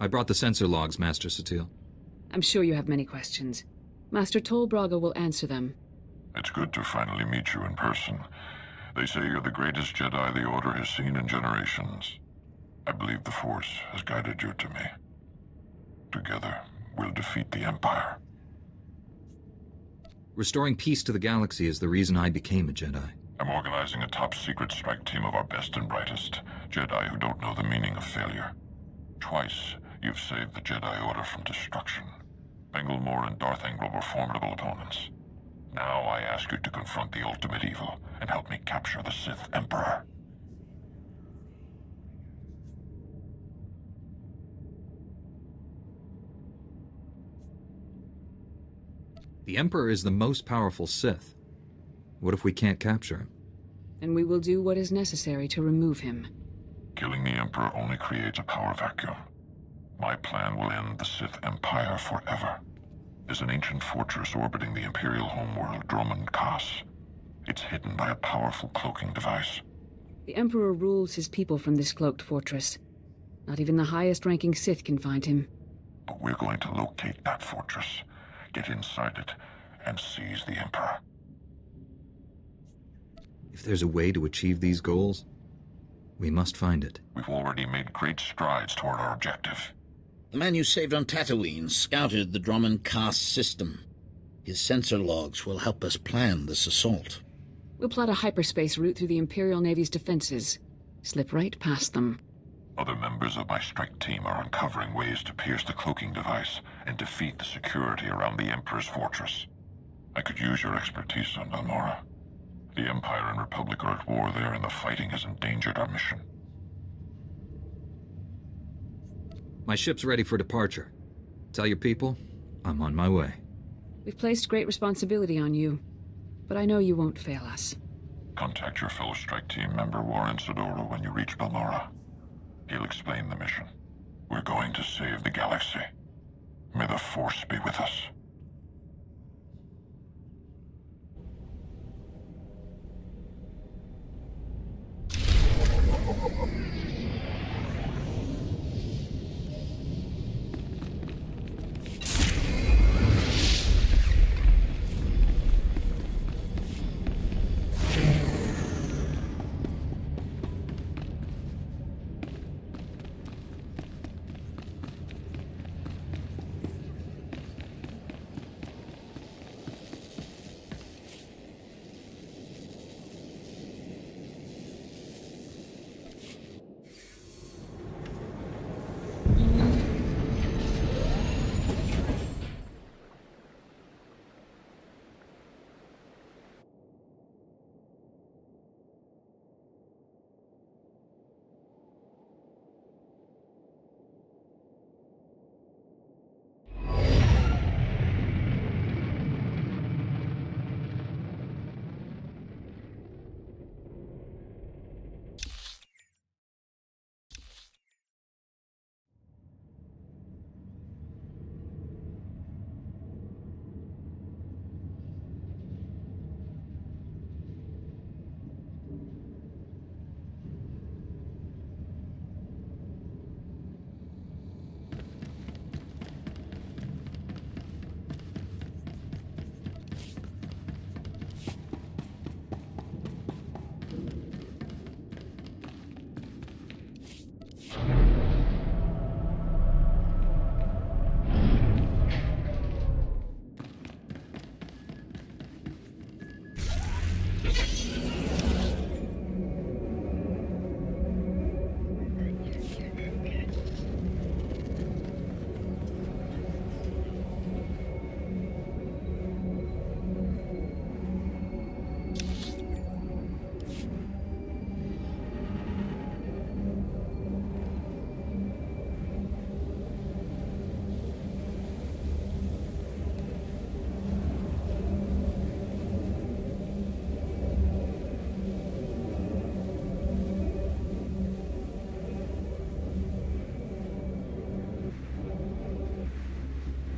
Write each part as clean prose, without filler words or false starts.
I brought the sensor logs, Master Satil. I'm sure you have many questions. Master Tolbraga will answer them. It's good to finally meet you in person. They say you're the greatest Jedi the Order has seen in generations. I believe the Force has guided you to me. Together, we'll defeat the Empire. Restoring peace to the galaxy is the reason I became a Jedi. I'm organizing a top-secret strike team of our best and brightest, Jedi who don't know the meaning of failure. Twice, you've saved the Jedi Order from destruction. Balmorra and Darth Engel were formidable opponents. Now I ask you to confront the ultimate evil and help me capture the Sith Emperor. The Emperor is the most powerful Sith. What if we can't capture him? And we will do what is necessary to remove him. Killing the Emperor only creates a power vacuum. My plan will end the Sith Empire forever. There's an ancient fortress orbiting the Imperial homeworld, Dromund Kaas. It's hidden by a powerful cloaking device. The Emperor rules his people from this cloaked fortress. Not even the highest-ranking Sith can find him. But we're going to locate that fortress, get inside it, and seize the Emperor. If there's a way to achieve these goals, we must find it. We've already made great strides toward our objective. The man you saved on Tatooine scouted the Dromund Kaas system. His sensor logs will help us plan this assault. We'll plot a hyperspace route through the Imperial Navy's defenses. Slip right past them. Other members of my strike team are uncovering ways to pierce the cloaking device and defeat the security around the Emperor's fortress. I could use your expertise on Balmorra. The Empire and Republic are at war there, and the fighting has endangered our mission. My ship's ready for departure. Tell your people, I'm on my way. We've placed great responsibility on you, but I know you won't fail us. Contact your fellow strike team member Warren Sidoro when you reach Balmorra. He'll explain the mission. We're going to save the galaxy. May the Force be with us.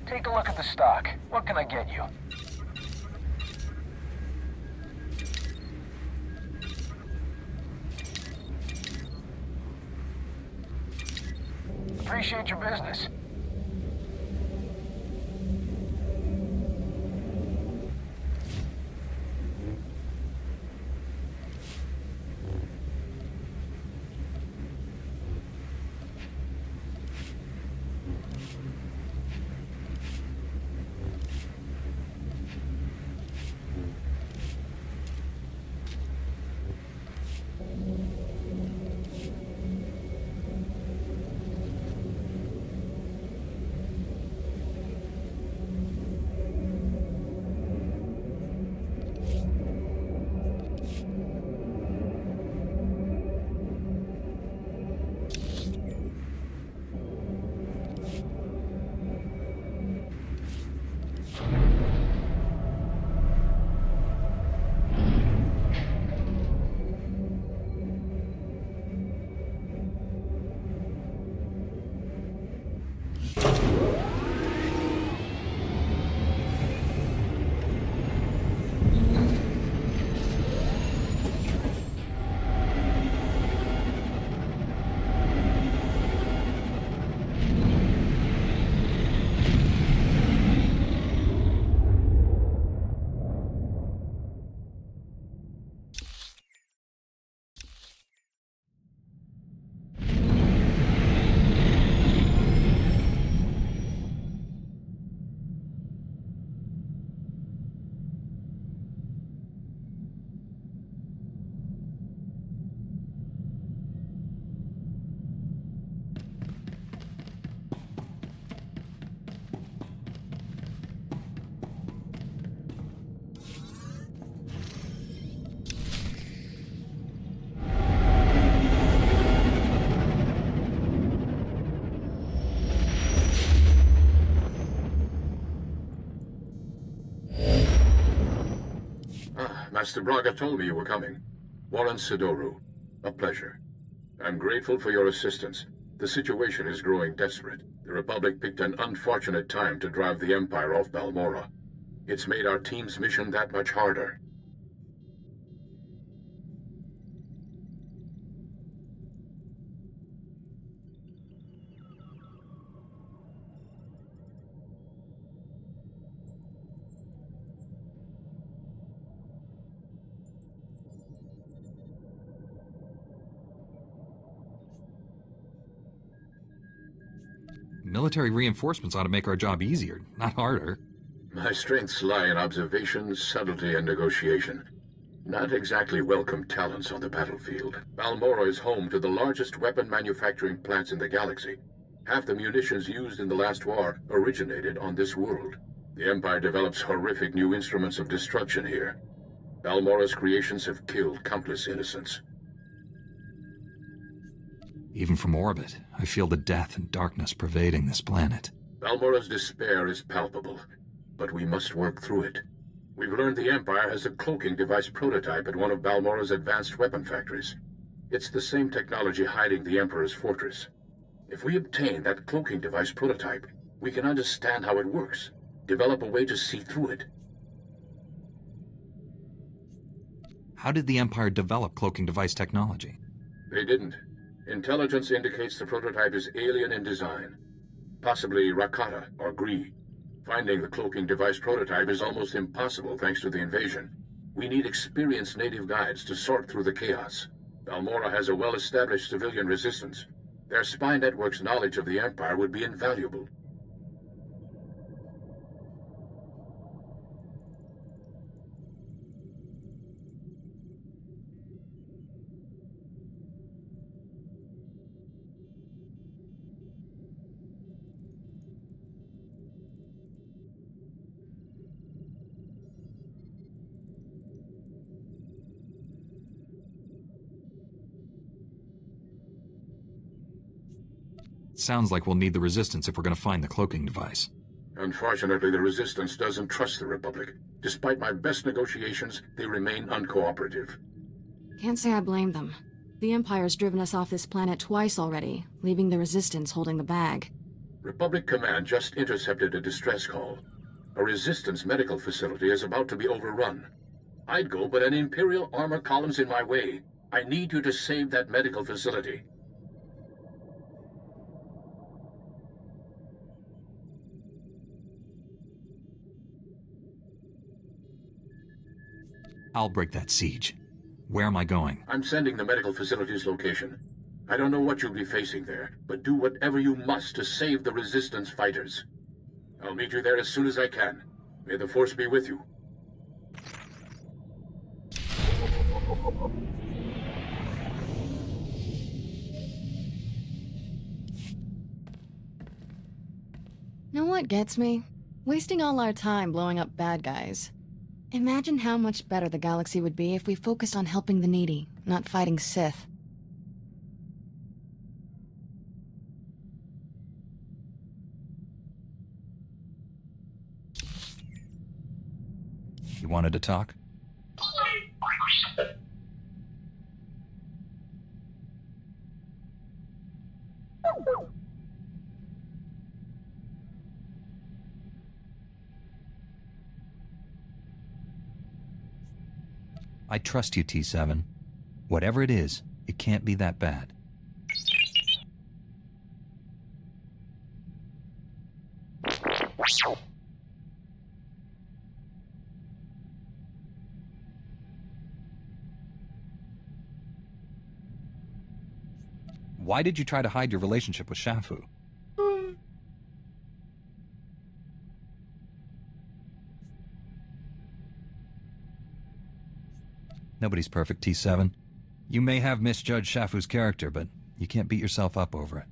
Take a look at the stock. What can I get you? The appreciate your business. Master Braga told me you were coming. Warren Sidoru. A pleasure. I'm grateful for your assistance. The situation is growing desperate. The Republic picked an unfortunate time to drive the Empire off Balmorra. It's made our team's mission that much harder. Military reinforcements ought to make our job easier, not harder. My strengths lie in observation, subtlety, and negotiation. Not exactly welcome talents on the battlefield. Balmorra is home to the largest weapon manufacturing plants in the galaxy. Half the munitions used in the last war originated on this world. The Empire develops horrific new instruments of destruction here. Balmorra's creations have killed countless innocents. Even from orbit, I feel the death and darkness pervading this planet. Balmorra's despair is palpable, but we must work through it. We've learned the Empire has a cloaking device prototype at one of Balmorra's advanced weapon factories. It's the same technology hiding the Emperor's fortress. If we obtain that cloaking device prototype, we can understand how it works, develop a way to see through it. How did the Empire develop cloaking device technology? They didn't. Intelligence indicates the prototype is alien in design. Possibly Rakata or Gree. Finding the cloaking device prototype is almost impossible thanks to the invasion. We need experienced native guides to sort through the chaos. Balmorra has a well-established civilian resistance. Their spy network's knowledge of the Empire would be invaluable. Sounds like we'll need the Resistance if we're going to find the cloaking device. Unfortunately, the Resistance doesn't trust the Republic. Despite my best negotiations, they remain uncooperative. Can't say I blame them. The Empire's driven us off this planet twice already, leaving the Resistance holding the bag. Republic Command just intercepted a distress call. A Resistance medical facility is about to be overrun. I'd go, but an Imperial armor column's in my way. I need you to save that medical facility. I'll break that siege. Where am I going? I'm sending the medical facility's location. I don't know what you'll be facing there, but do whatever you must to save the Resistance fighters. I'll meet you there as soon as I can. May the Force be with you. Know what gets me? Wasting all our time blowing up bad guys. Imagine how much better the galaxy would be if we focused on helping the needy, not fighting Sith. You wanted to talk? I trust you, T7. Whatever it is, it can't be that bad. Why did you try to hide your relationship with Shafu? Nobody's perfect, T7. You may have misjudged Shafu's character, but you can't beat yourself up over it.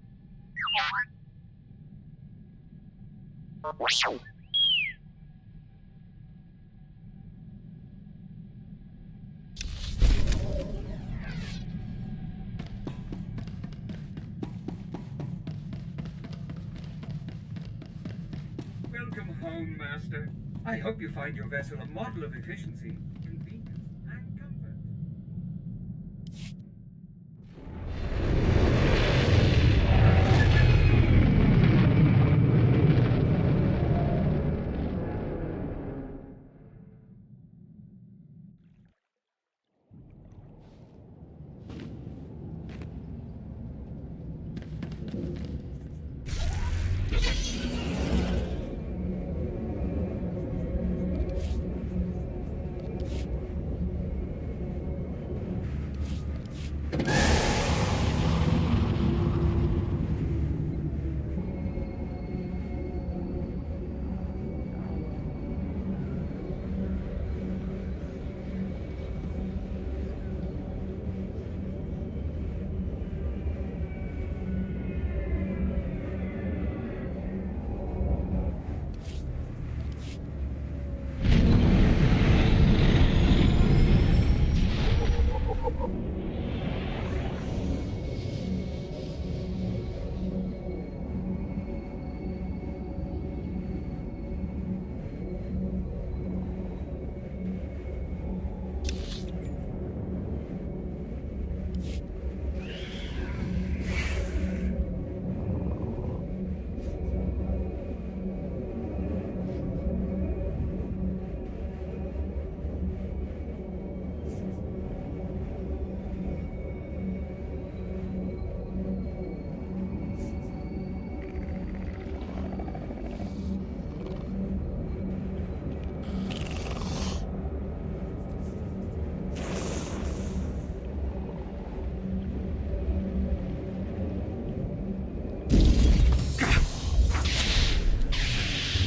Welcome home, Master. I hope you find your vessel a model of efficiency, convenience, and comfort.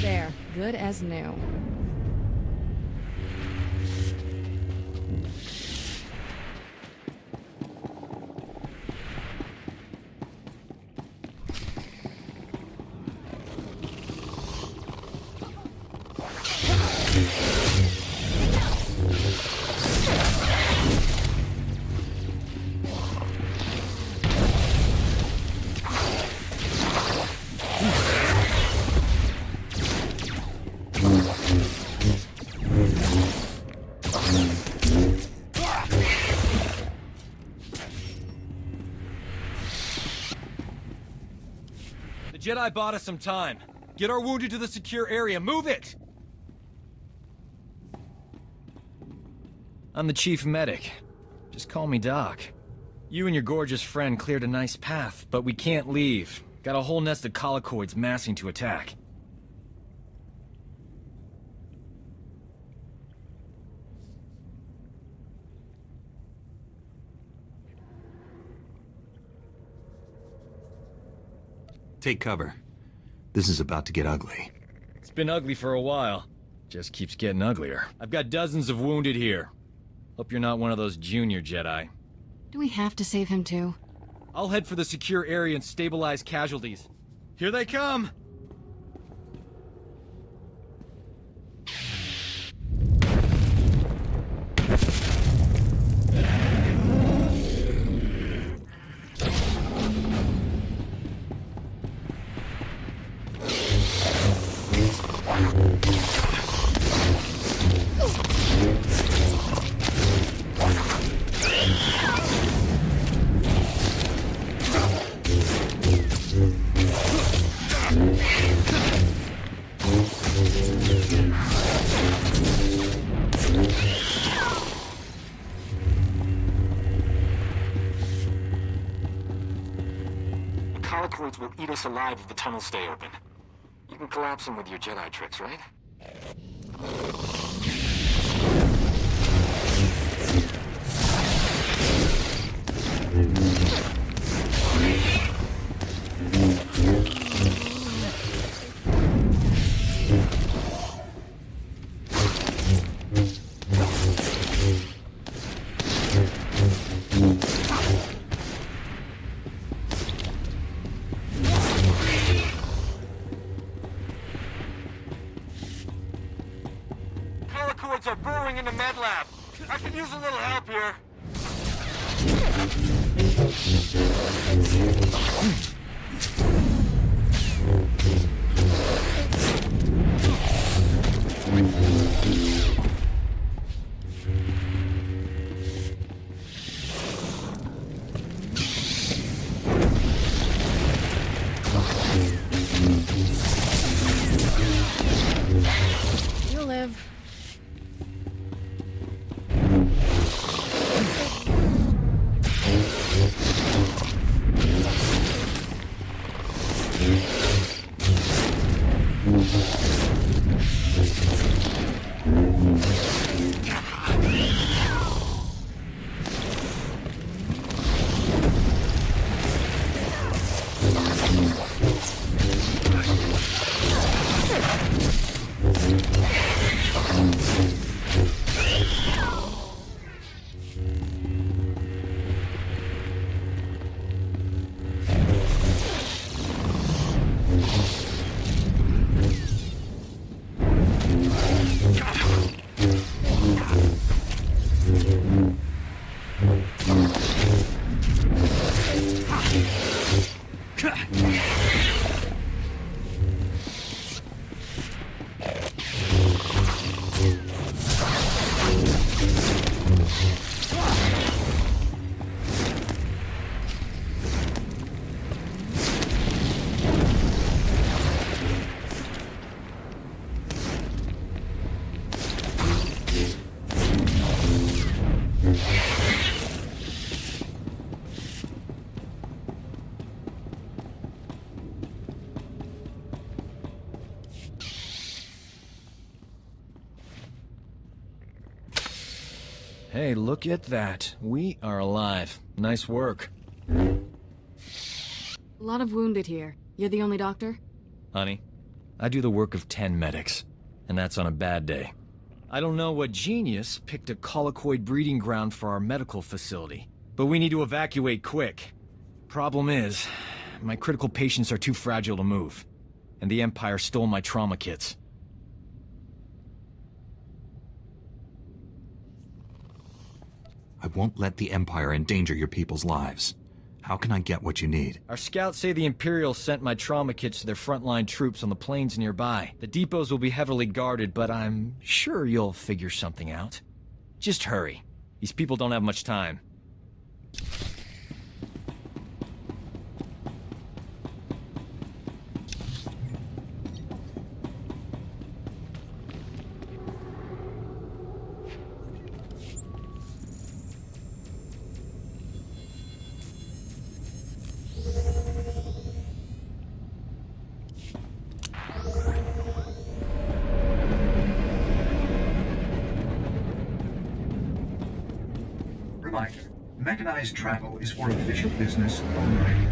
There, good as new. The Jedi bought us some time. Get our wounded to the secure area. Move it! I'm the chief medic. Just call me Doc. You and your gorgeous friend cleared a nice path, but we can't leave. Got a whole nest of collocoids massing to attack. Take cover. This is about to get ugly. It's been ugly for a while. Just keeps getting uglier. I've got dozens of wounded here. Hope you're not one of those junior Jedi. Do we have to save him too? I'll head for the secure area and stabilize casualties. Here they come! Calicoids will eat us alive if the tunnels stay open. You can collapse them with your Jedi tricks, right? Calicoids are burrowing into med lab. I could use a little help here. You'll live. Hey, look at that. We are alive. Nice work. A lot of wounded here. You're the only doctor? Honey, I do the work of 10 medics, and that's on a bad day. I don't know what genius picked a colicoid breeding ground for our medical facility, but we need to evacuate quick. Problem is, my critical patients are too fragile to move, and the Empire stole my trauma kits. I won't let the Empire endanger your people's lives. How can I get what you need? Our scouts say the Imperials sent my trauma kits to their frontline troops on the plains nearby. The depots will be heavily guarded, but I'm sure you'll figure something out. Just hurry. These people don't have much time. Reminder, mechanized travel is for official business only.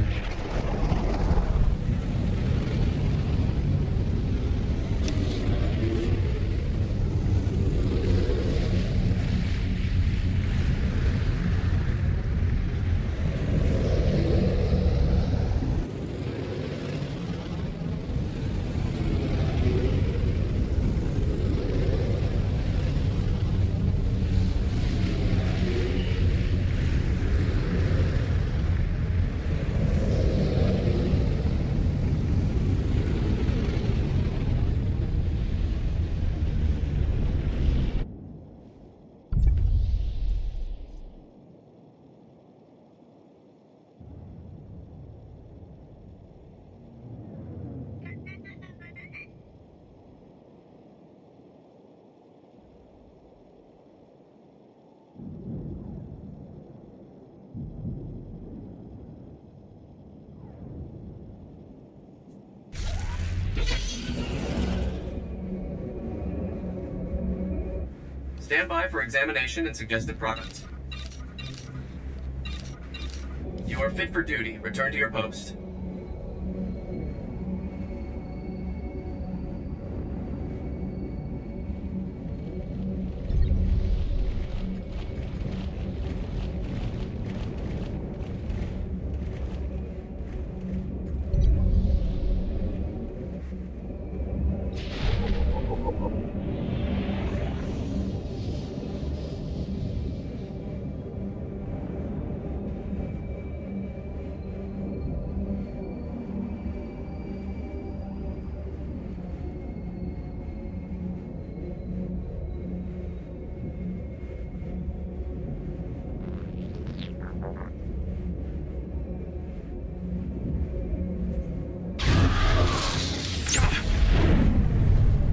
Stand by for examination and suggested progress. You are fit for duty. Return to your post.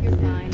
You're fine.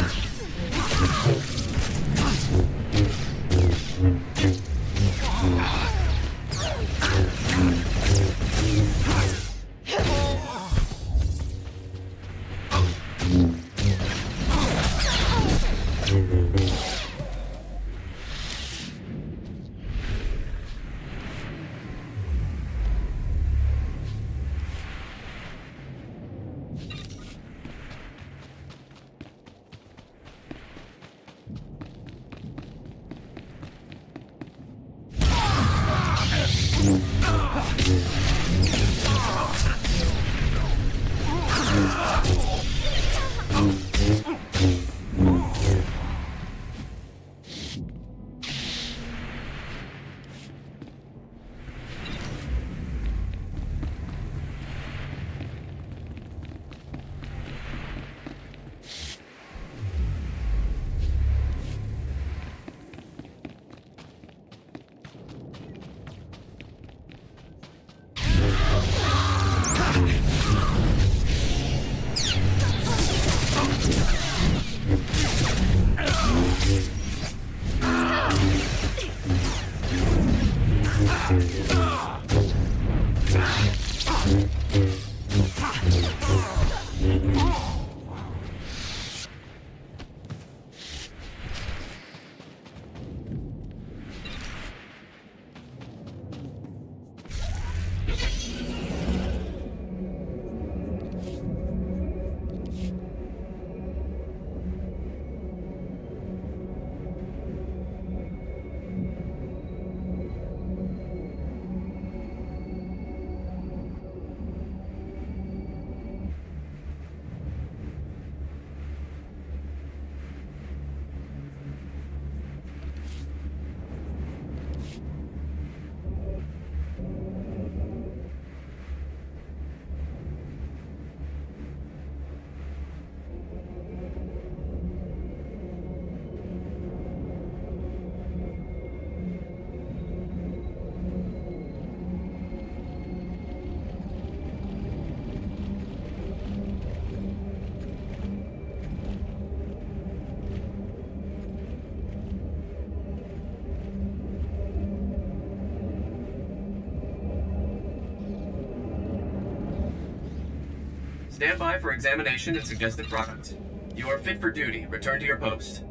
Stand by for examination and suggested progress. You are fit for duty. Return to your post.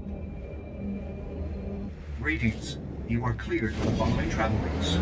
Greetings. You are cleared for the following travel routes.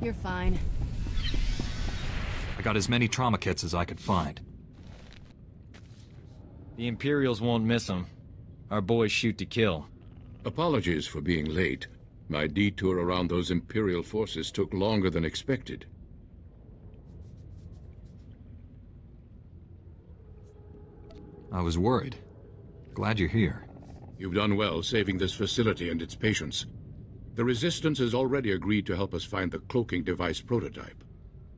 You're fine. I got as many trauma kits as I could find. The Imperials won't miss them. Our boys shoot to kill. Apologies for being late. My detour around those Imperial forces took longer than expected. I was worried. Glad you're here. You've done well saving this facility and its patients. The Resistance has already agreed to help us find the cloaking device prototype.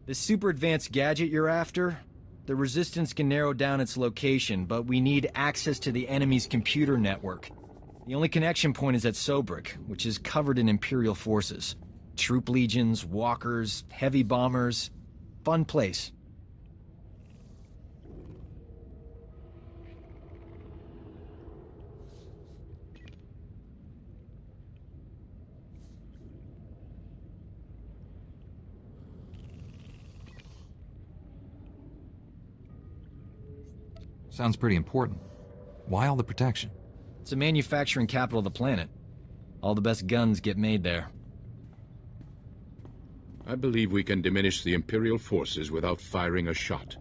The super advanced gadget you're after? The Resistance can narrow down its location, but we need access to the enemy's computer network. The only connection point is at Sobrik, which is covered in Imperial forces. Troop legions, walkers, heavy bombers. Fun place. Sounds pretty important. Why all the protection? It's the manufacturing capital of the planet. All the best guns get made there. I believe we can diminish the Imperial forces without firing a shot.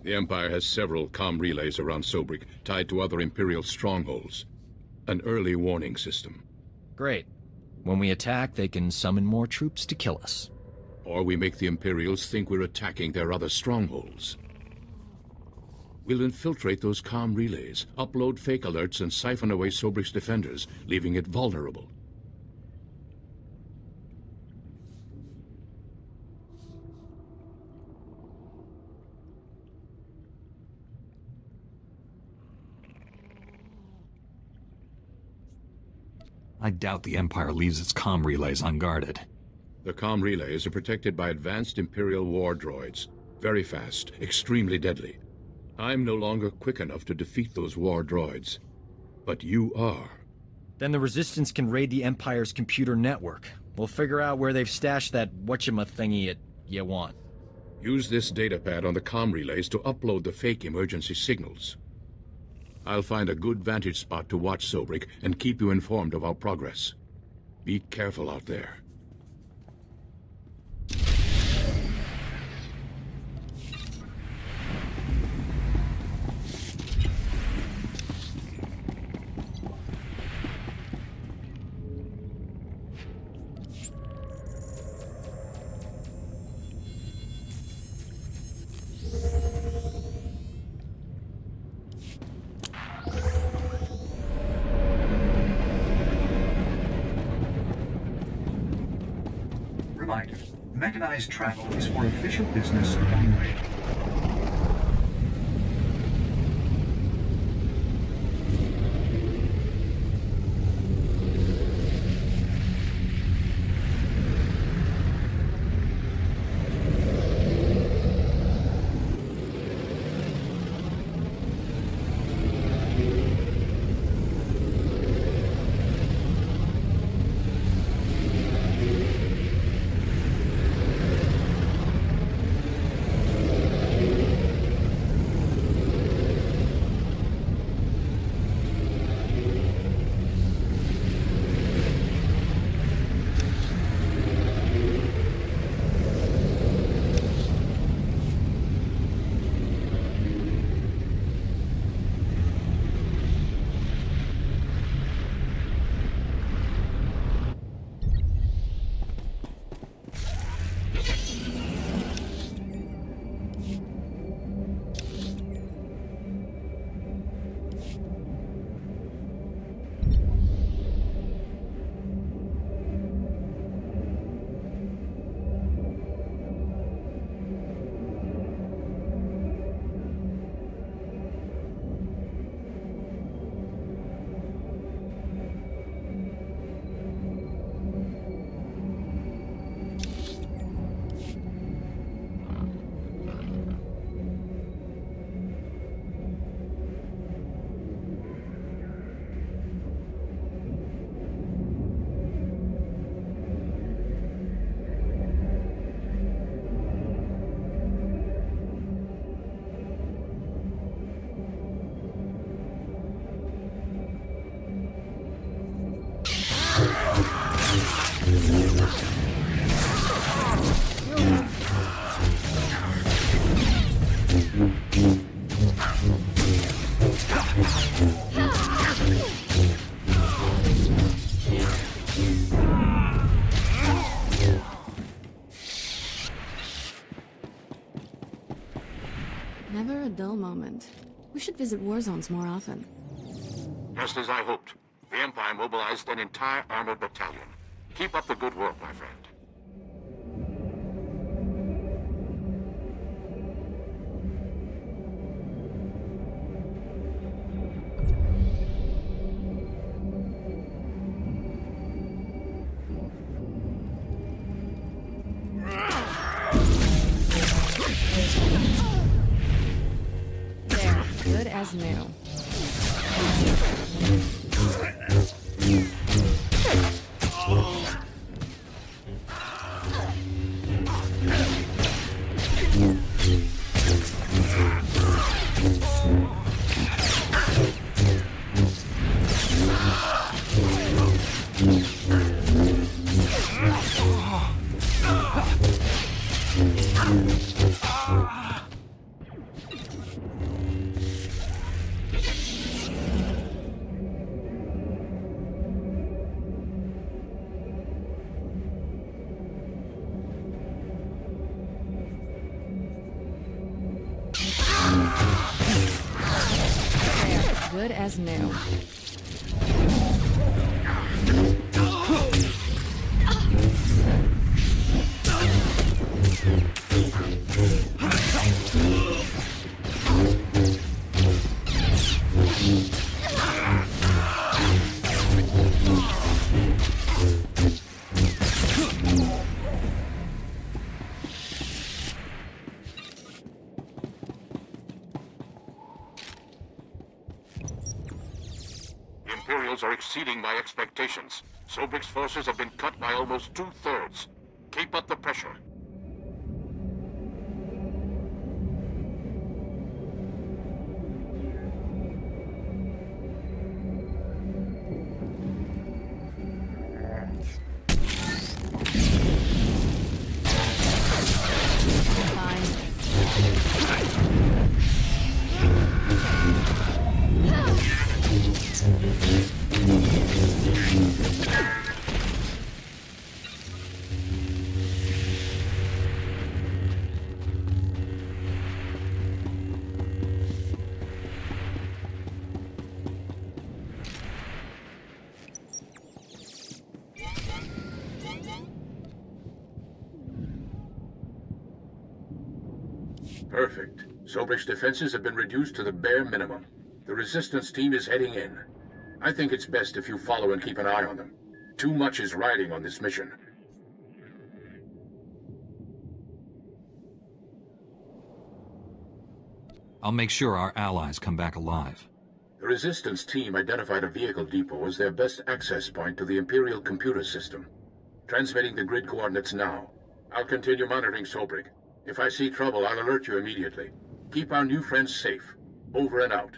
The Empire has several comm relays around Sobrik, tied to other Imperial strongholds. An early warning system. Great. When we attack, they can summon more troops to kill us. Or we make the Imperials think we're attacking their other strongholds. We'll infiltrate those comm relays, upload fake alerts, and siphon away Sobrik's defenders, leaving it vulnerable. I doubt the Empire leaves its comm relays unguarded. The comm relays are protected by advanced Imperial war droids. Very fast, extremely deadly. I'm no longer quick enough to defeat those war droids. But you are. Then the Resistance can raid the Empire's computer network. We'll figure out where they've stashed that whatchamacthingy you want. Use this datapad on the comm relays to upload the fake emergency signals. I'll find a good vantage spot to watch Sobrik and keep you informed of our progress. Be careful out there. Reminder, mechanized travel is for official business only. mind. We should visit war zones more often. Just as I hoped. The Empire mobilized an entire armored battalion. Keep up the good work, my friend. There, good as new. Good as new. Imperials are exceeding my expectations. Sobrik's forces have been cut by almost 2/3. Keep up the pressure. Perfect. Sobrik's defenses have been reduced to the bare minimum. The resistance team is heading in. I think it's best if you follow and keep an eye on them. Too much is riding on this mission. I'll make sure our allies come back alive. The resistance team identified a vehicle depot as their best access point to the Imperial computer system. Transmitting the grid coordinates now. I'll continue monitoring Sobrik. If I see trouble, I'll alert you immediately. Keep our new friends safe. Over and out.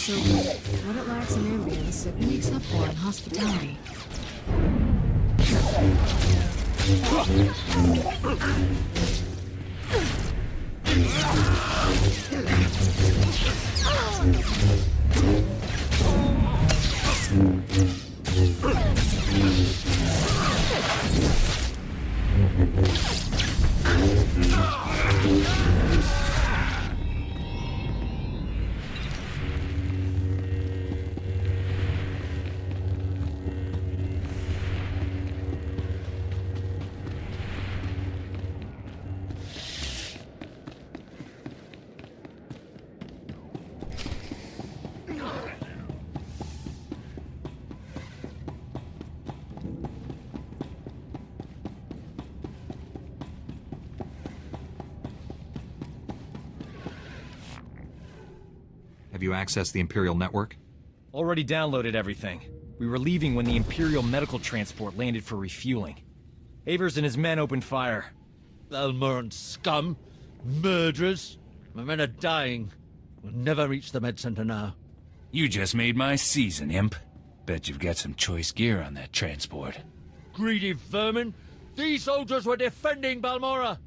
So, what it lacks in ambience, it makes up for in hospitality. Have you accessed the Imperial network? Already downloaded everything. We were leaving when the Imperial medical transport landed for refueling. Avers and his men opened fire. Balmorran scum! Murderers! My men are dying. We'll never reach the med center now. You just made my season, imp. Bet you've got some choice gear on that transport. Greedy vermin! These soldiers were defending Balmorra!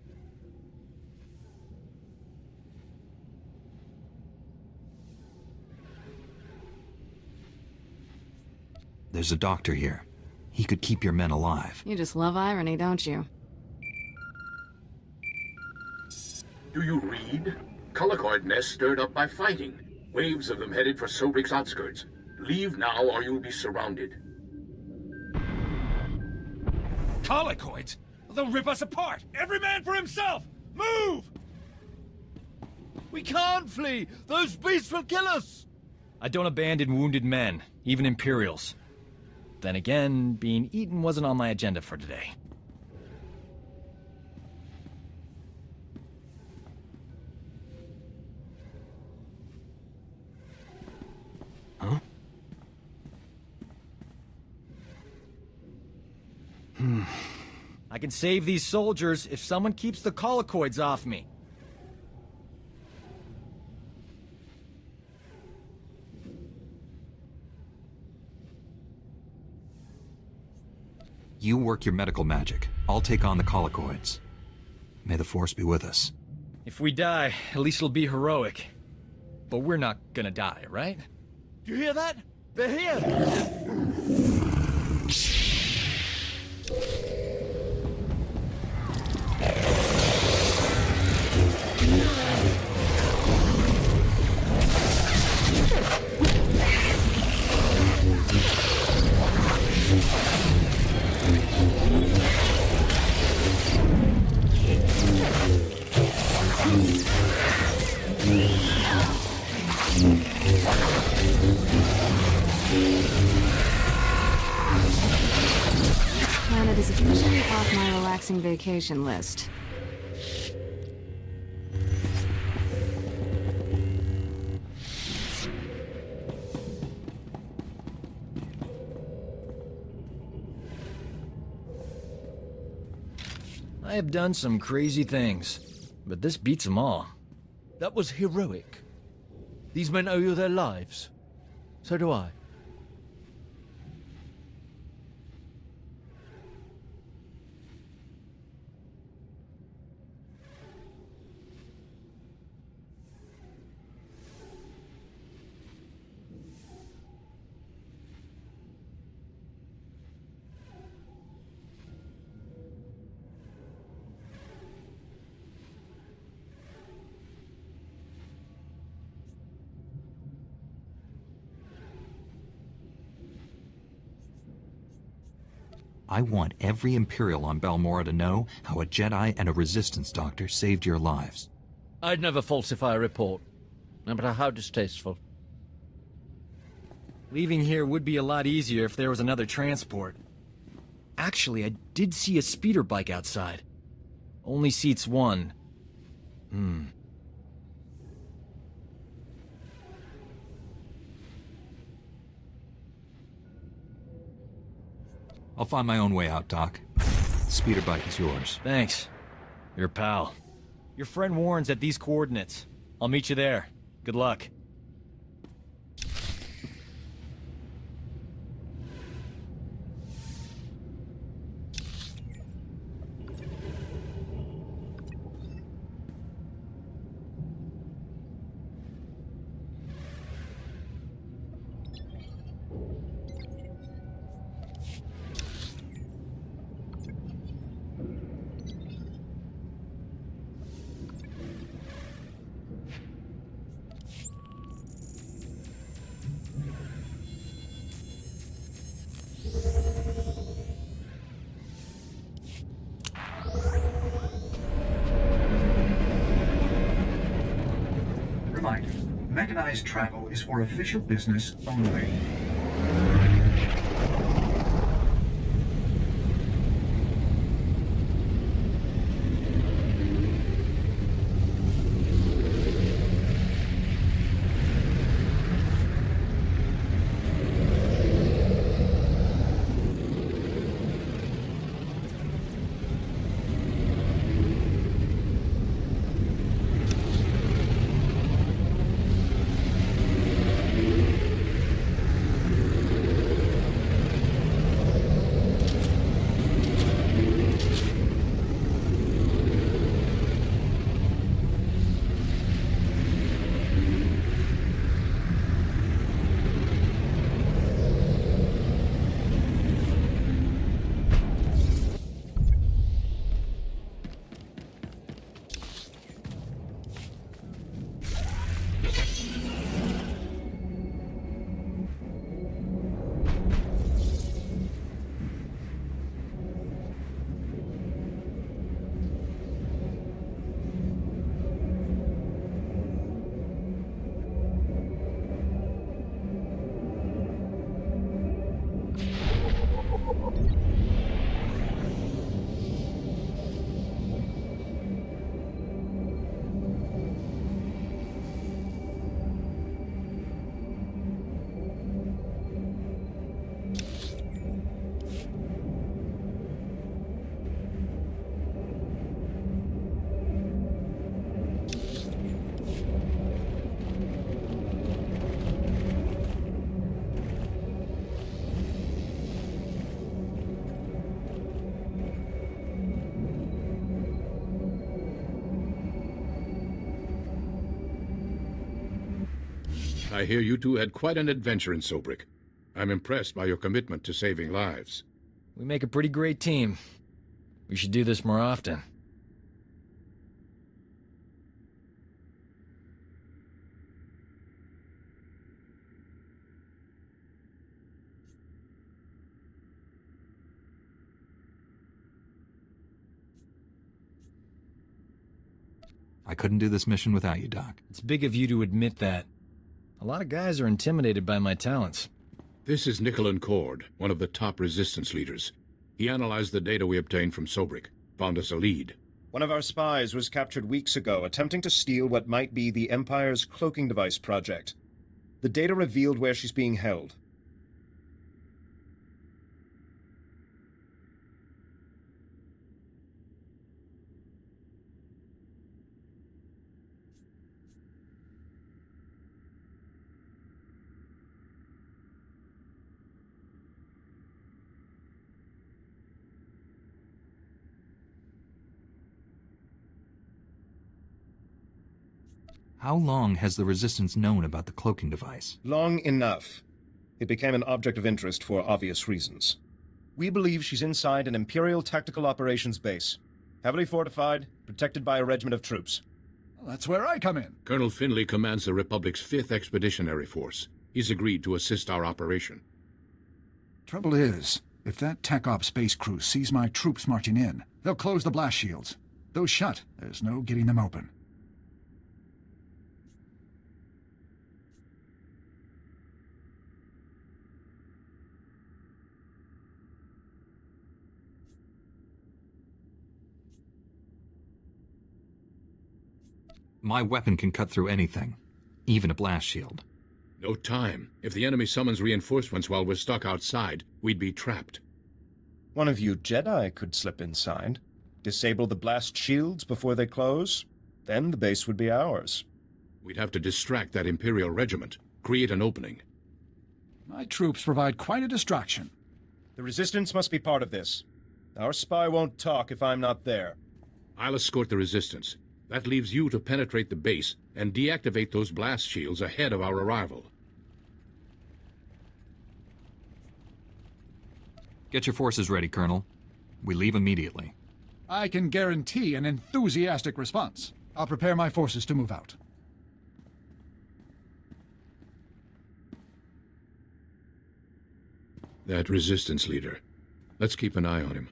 There's a doctor here. He could keep your men alive. You just love irony, don't you? Do you read? Colicoid nests stirred up by fighting. Waves of them headed for Sobrik's outskirts. Leave now or you'll be surrounded. Colicoids? They'll rip us apart! Every man for himself! Move! We can't flee! Those beasts will kill us! I don't abandon wounded men, even Imperials. Then again, being eaten wasn't on my agenda for today. Huh? I can save these soldiers if someone keeps the colicoids off me. You work your medical magic. I'll take on the colicoids. May the Force be with us. If we die, at least it'll be heroic. But we're not gonna die, right? You hear that? They're here! Planet is officially off my relaxing vacation list. I have done some crazy things, but this beats them all. That was heroic. These men owe you their lives. So do I. I want every Imperial on Balmorra to know how a Jedi and a Resistance doctor saved your lives. I'd never falsify a report, no matter how distasteful. Leaving here would be a lot easier if there was another transport. Actually, I did see a speeder bike outside. Only seats one. I'll find my own way out, Doc. The speeder bike is yours. Thanks. Your pal. Your friend Warren's at these coordinates. I'll meet you there. Good luck. Mechanized travel is for official business only. I hear you two had quite an adventure in Sobrik. I'm impressed by your commitment to saving lives. We make a pretty great team. We should do this more often. I couldn't do this mission without you, Doc. It's big of you to admit that. A lot of guys are intimidated by my talents. This is Nicholan Cord, one of the top resistance leaders. He analyzed the data we obtained from Sobrik, found us a lead. One of our spies was captured weeks ago, attempting to steal what might be the Empire's cloaking device project. The data revealed where she's being held. How long has the Resistance known about the cloaking device? Long enough. It became an object of interest for obvious reasons. We believe she's inside an Imperial Tactical Operations base. Heavily fortified, protected by a regiment of troops. Well, that's where I come in. Colonel Finley commands the Republic's 5th Expeditionary Force. He's agreed to assist our operation. Trouble is, if that Tech Ops space crew sees my troops marching in, they'll close the blast shields. Those shut, there's no getting them open. My weapon can cut through anything, even a blast shield. No time. If the enemy summons reinforcements while we're stuck outside, we'd be trapped. One of you Jedi could slip inside, disable the blast shields before they close, then the base would be ours. We'd have to distract that Imperial regiment, create an opening. My troops provide quite a distraction. The Resistance must be part of this. Our spy won't talk if I'm not there. I'll escort the Resistance. That leaves you to penetrate the base and deactivate those blast shields ahead of our arrival. Get your forces ready, Colonel. We leave immediately. I can guarantee an enthusiastic response. I'll prepare my forces to move out. That Resistance leader. Let's keep an eye on him.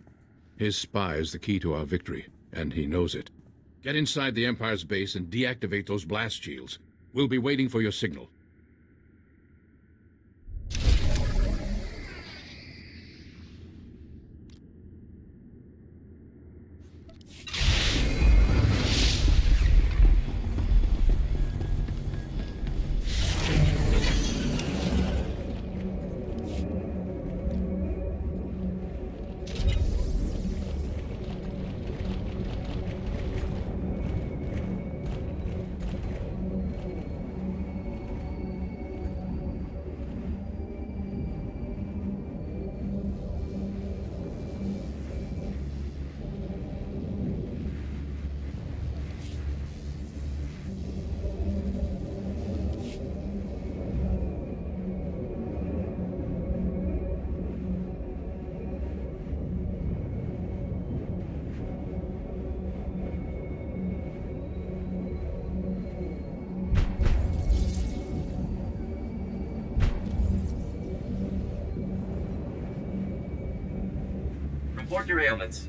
His spy is the key to our victory, and he knows it. Get inside the Empire's base and deactivate those blast shields. We'll be waiting for your signal. Report your ailments.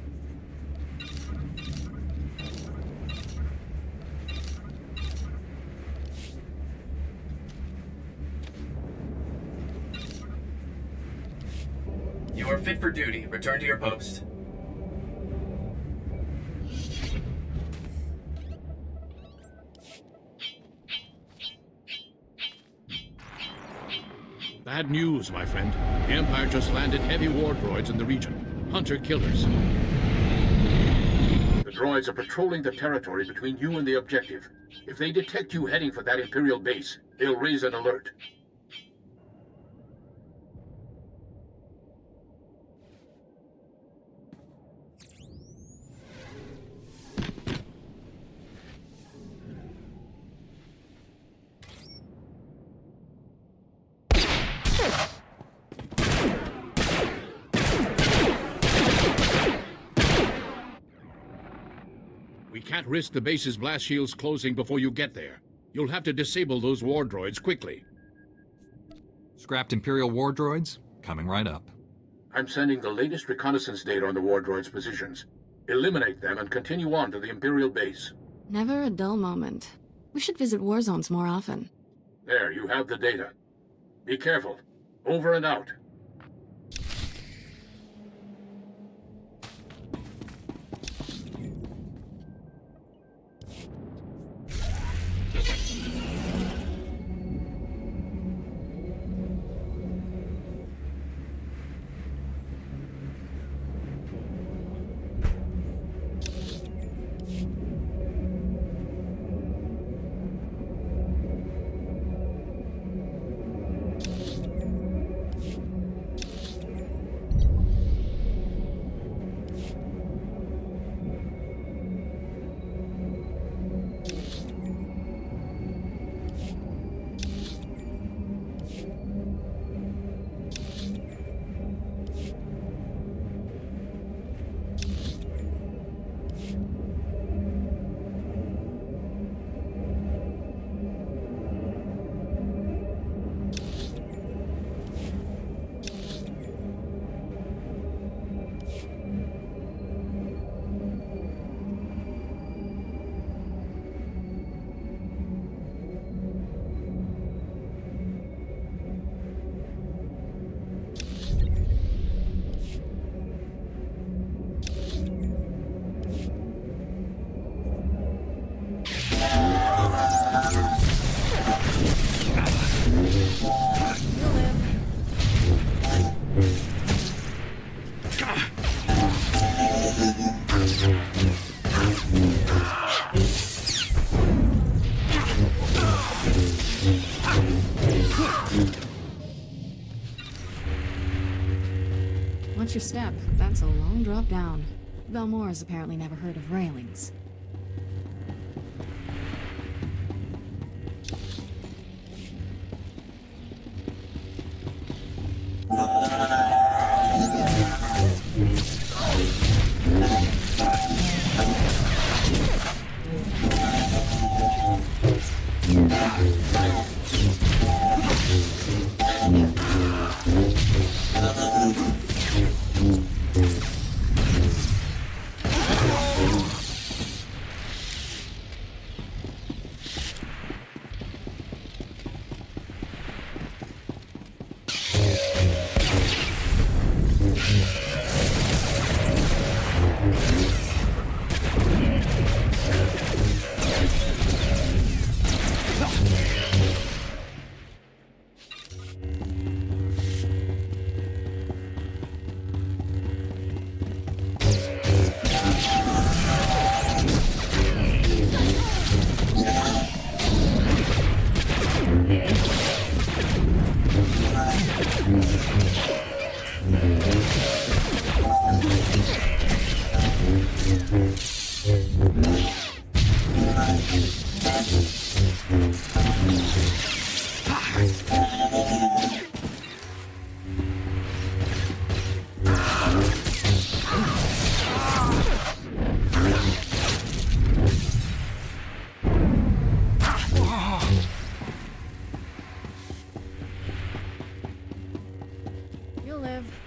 You are fit for duty. Return to your post. Bad news, my friend. The Empire just landed heavy war droids in the region. Hunter-killers. The droids are patrolling the territory between you and the objective. If they detect you heading for that Imperial base, they'll raise an alert. We can't risk the base's blast shields closing before you get there. You'll have to disable those war droids quickly. Scrapped Imperial war droids? Coming right up. I'm sending the latest reconnaissance data on the war droids' positions. Eliminate them and continue on to the Imperial base. Never a dull moment. We should visit war zones more often. There, you have the data. Be careful. Over and out. Watch your step. That's a long drop down. Balmorra's apparently never heard of railings. You'll live.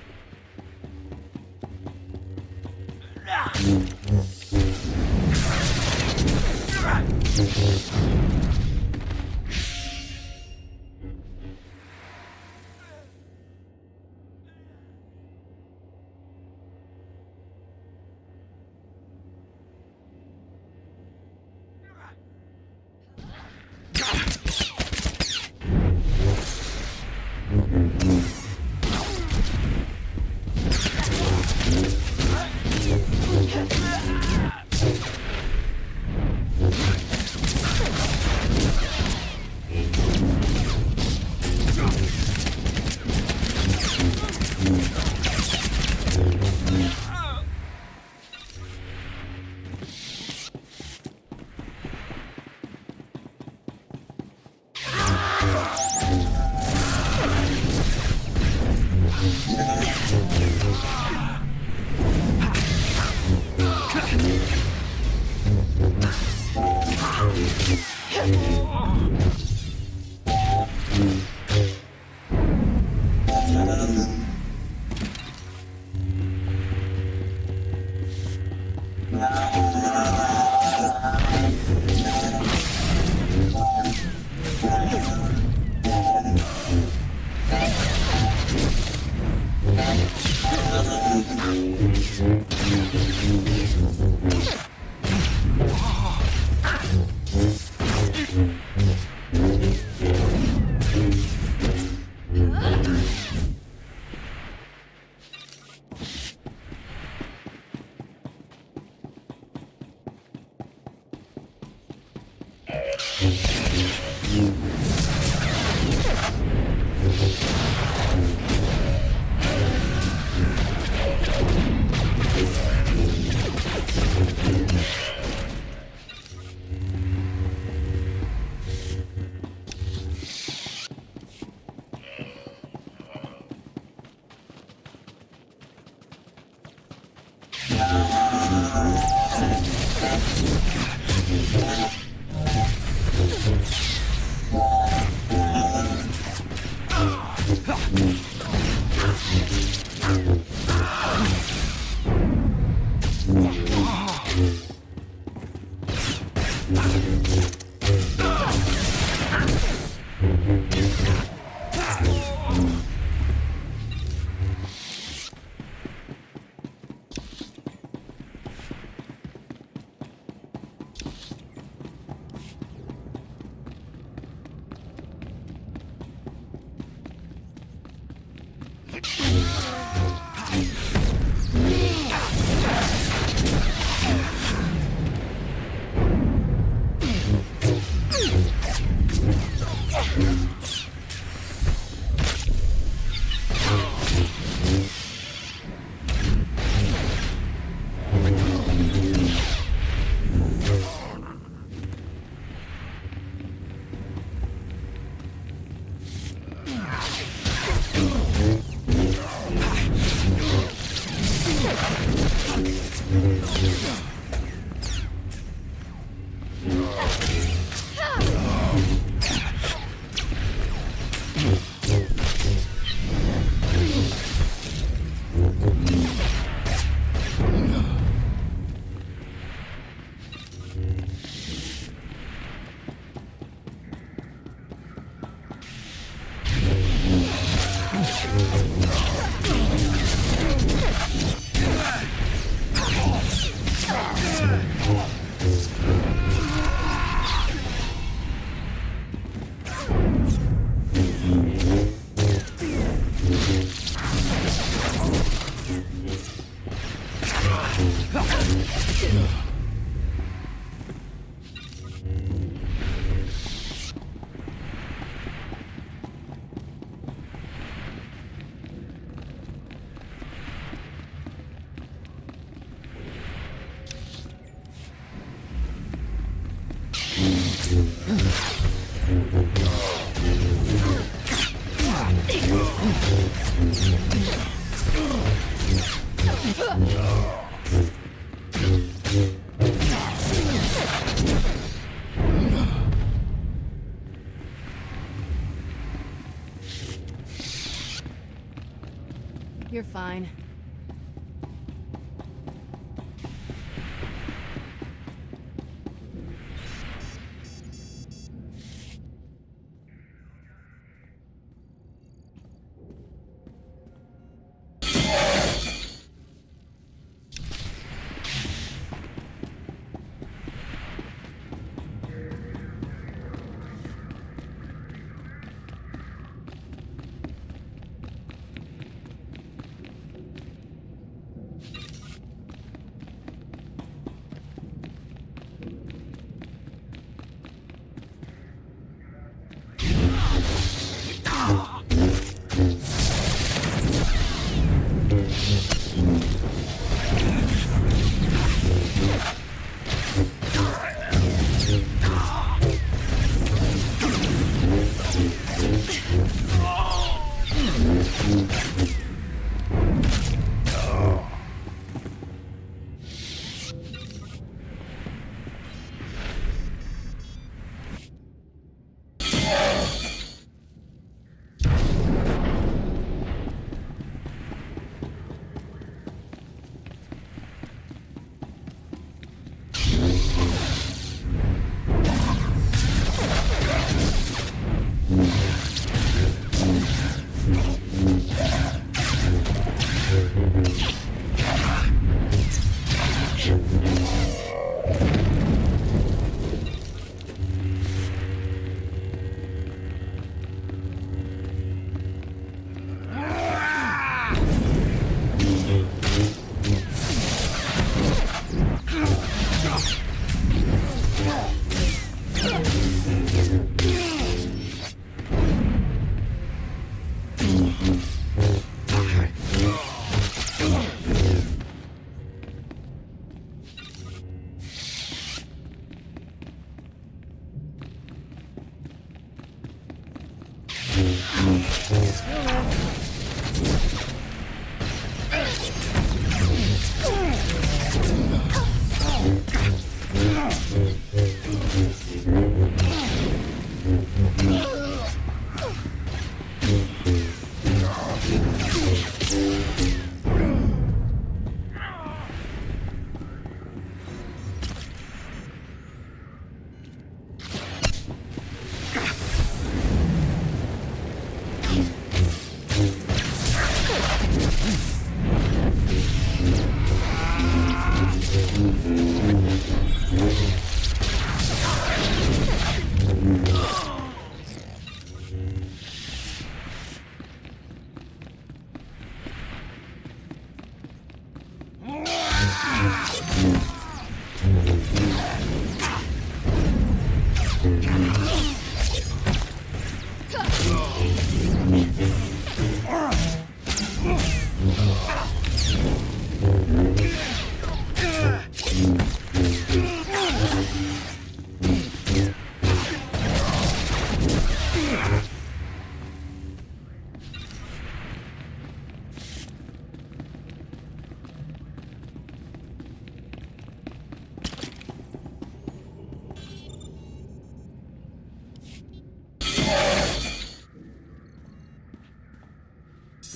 You're fine.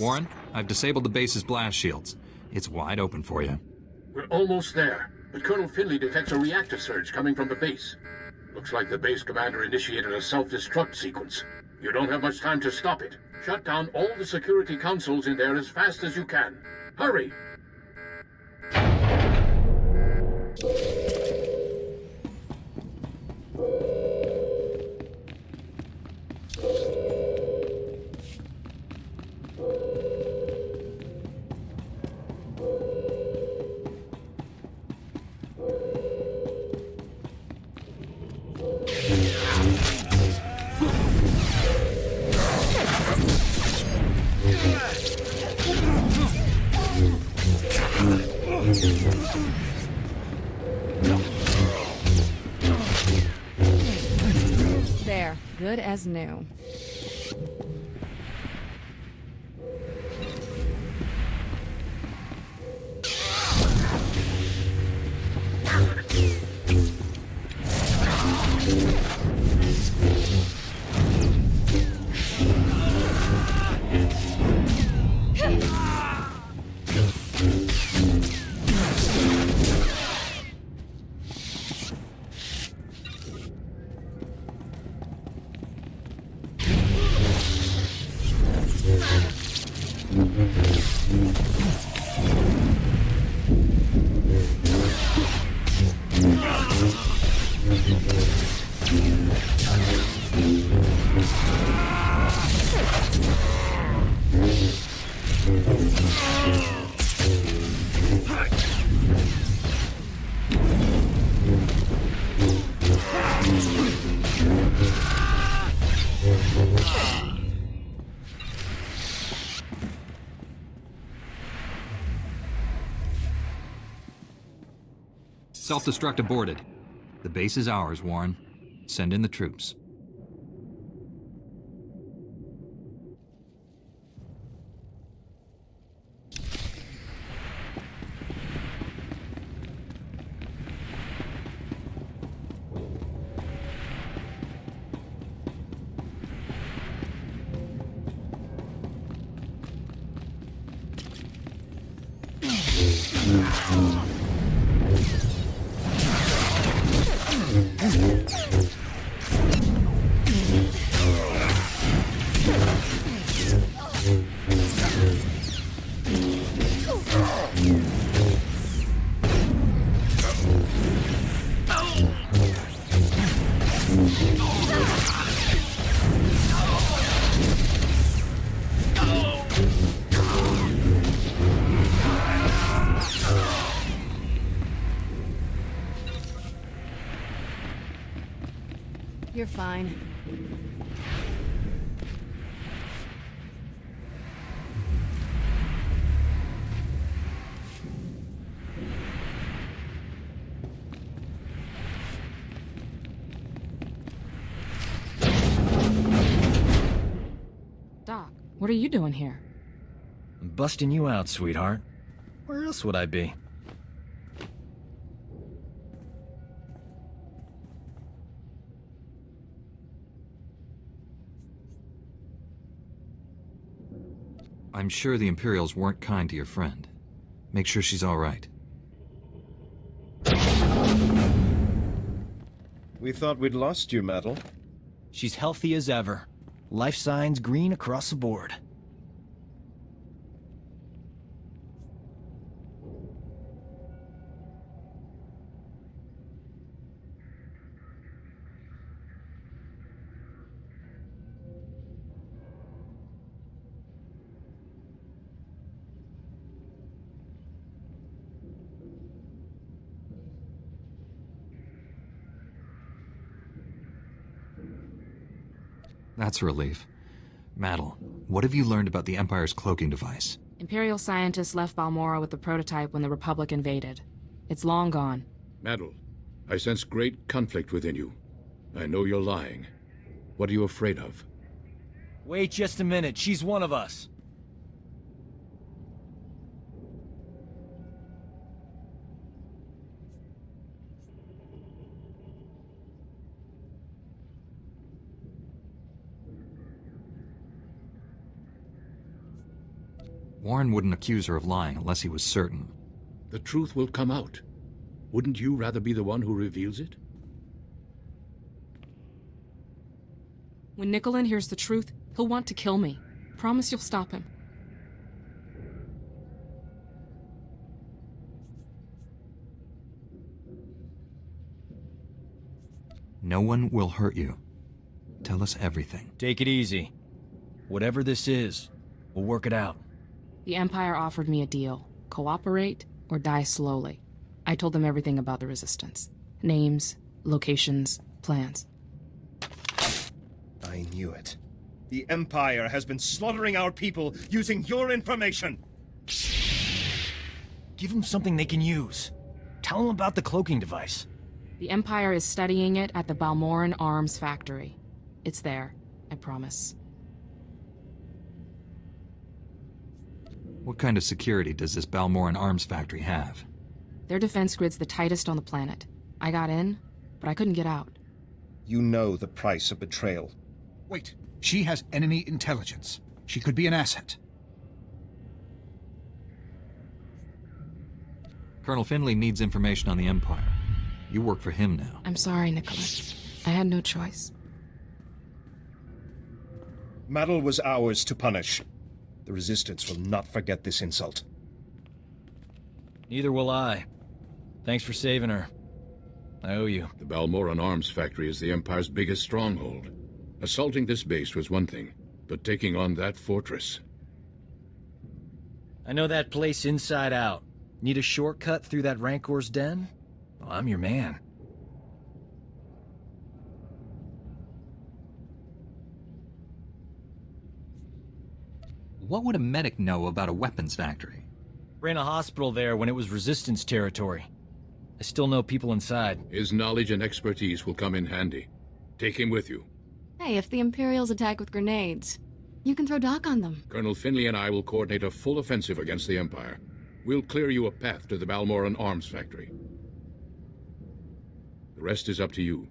Warren, I've disabled the base's blast shields. It's wide open for you. We're almost there, but Colonel Finley detects a reactor surge coming from the base. Looks like the base commander initiated a self-destruct sequence. You don't have much time to stop it. Shut down all the security consoles in there as fast as you can. Hurry! There, good as new. Self-destruct aborted. The base is ours, Warren. Send in the troops. You're fine. Doc, what are you doing here? I'm busting you out, sweetheart. Where else would I be? I'm sure the Imperials weren't kind to your friend. Make sure she's all right. We thought we'd lost you, Metal. She's healthy as ever. Life signs green across the board. That's a relief. Maddle, what have you learned about the Empire's cloaking device? Imperial scientists left Balmorra with the prototype when the Republic invaded. It's long gone. Maddle, I sense great conflict within you. I know you're lying. What are you afraid of? Wait just a minute. She's one of us. Warren wouldn't accuse her of lying unless he was certain. The truth will come out. Wouldn't you rather be the one who reveals it? When Nicolin hears the truth, he'll want to kill me. Promise you'll stop him. No one will hurt you. Tell us everything. Take it easy. Whatever this is, we'll work it out. The Empire offered me a deal. Cooperate or die slowly. I told them everything about the Resistance. Names, locations, plans. I knew it. The Empire has been slaughtering our people using your information! Give them something they can use. Tell them about the cloaking device. The Empire is studying it at the Balmorran Arms Factory. It's there, I promise. What kind of security does this Balmorran Arms Factory have? Their defense grid's the tightest on the planet. I got in, but I couldn't get out. You know the price of betrayal. Wait, she has enemy intelligence. She could be an asset. Colonel Finley needs information on the Empire. You work for him now. I'm sorry, Nicholas. I had no choice. Madel was ours to punish. The Resistance will not forget this insult. Neither will I. Thanks for saving her. I owe you. The Balmorra arms factory is the Empire's biggest stronghold. Assaulting this base was one thing, but taking on that fortress... I know that place inside out. Need a shortcut through that Rancor's den? Well, I'm your man. What would a medic know about a weapons factory? Ran a hospital there when it was Resistance territory. I still know people inside. His knowledge and expertise will come in handy. Take him with you. Hey, if the Imperials attack with grenades, you can throw Doc on them. Colonel Finley and I will coordinate a full offensive against the Empire. We'll clear you a path to the Balmorran arms factory. The rest is up to you.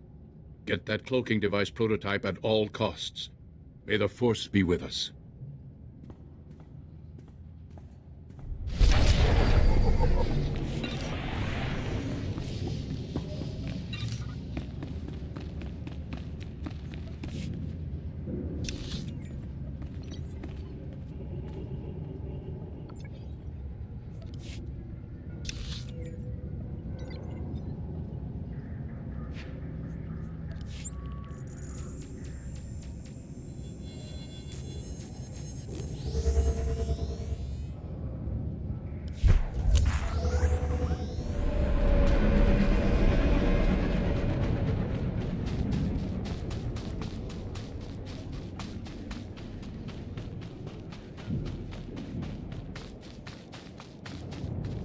Get that cloaking device prototype at all costs. May the Force be with us.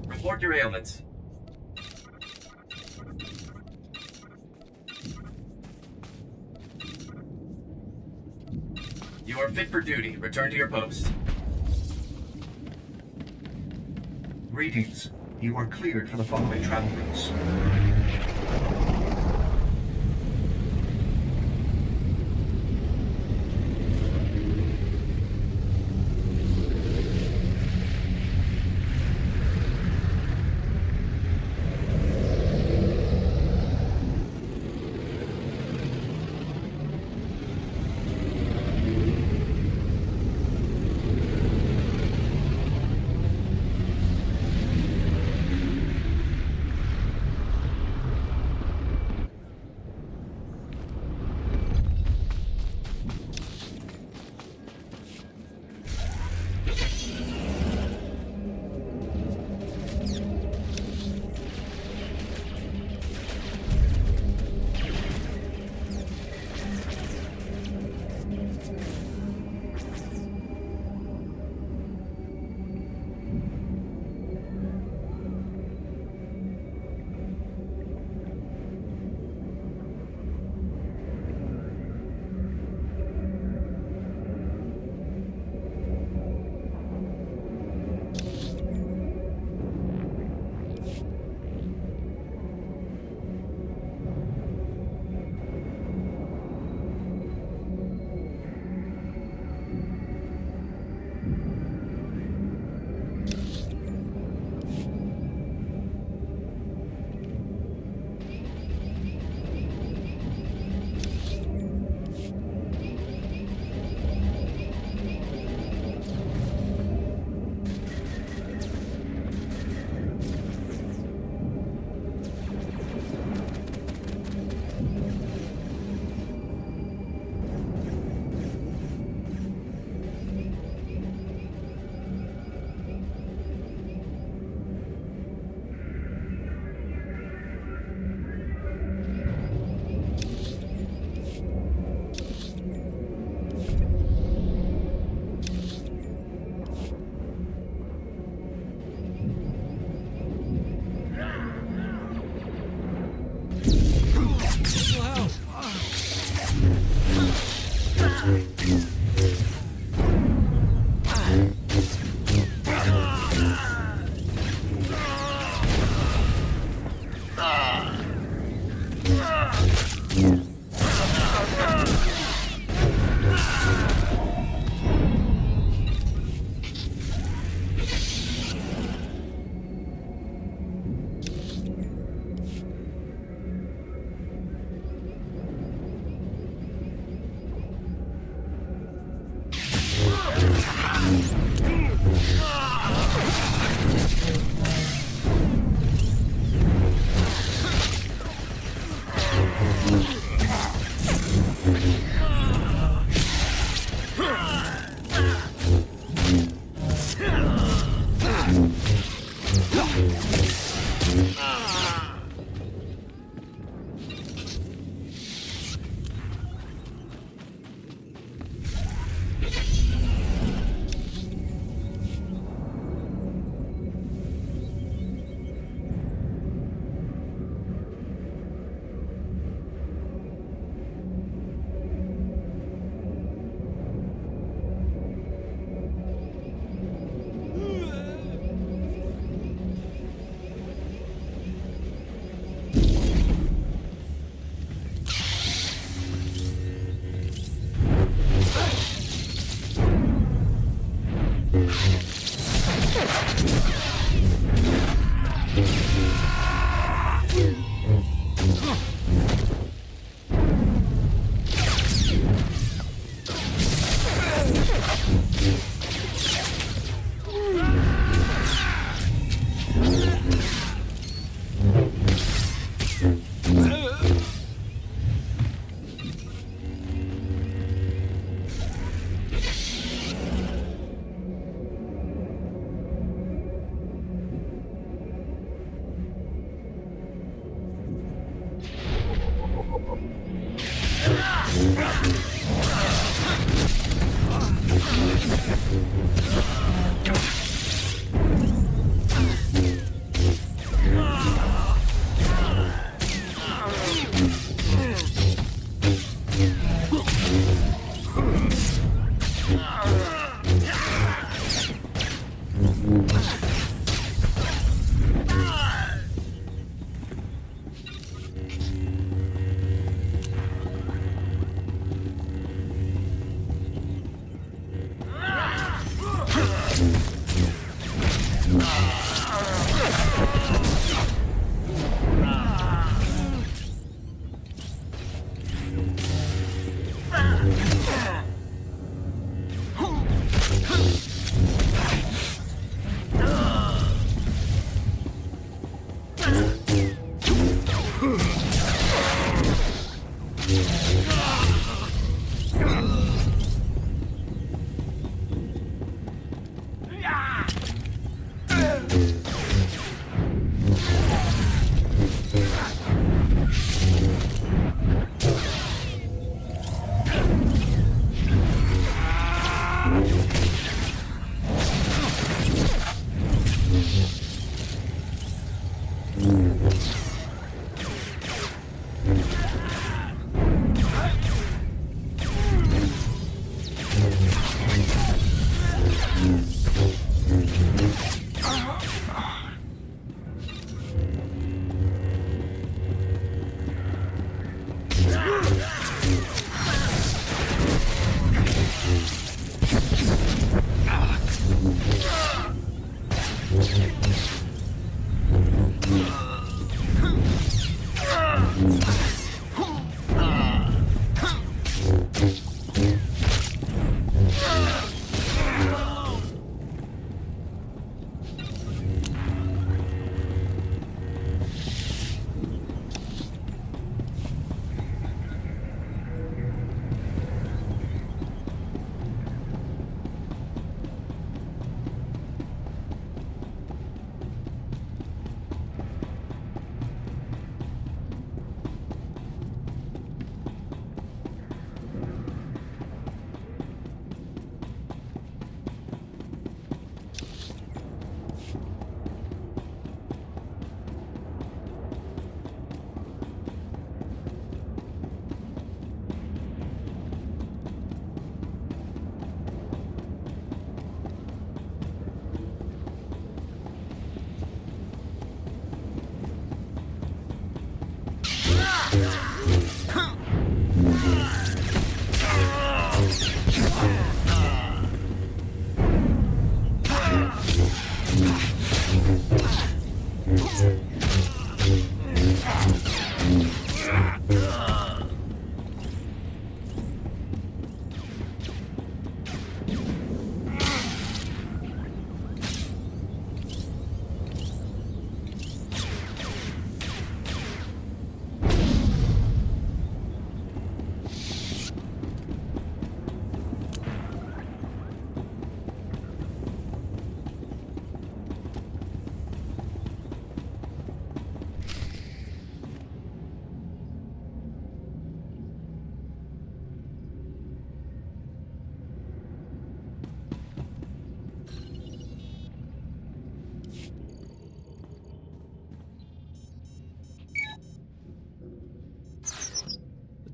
Report your ailments. You are fit for duty. Return to your post. Greetings. You are cleared for the following travel routes.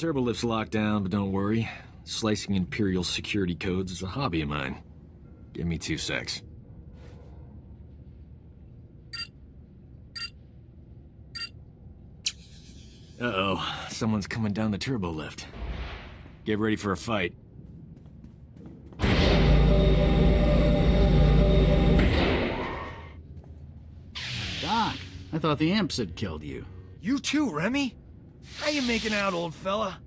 Turbolift's locked down, but don't worry. Slicing Imperial security codes is a hobby of mine. Give me 2 secs. Uh-oh, someone's coming down the turbolift. Get ready for a fight. thought the imps had killed you. You too, Remy? How you making out, old fella?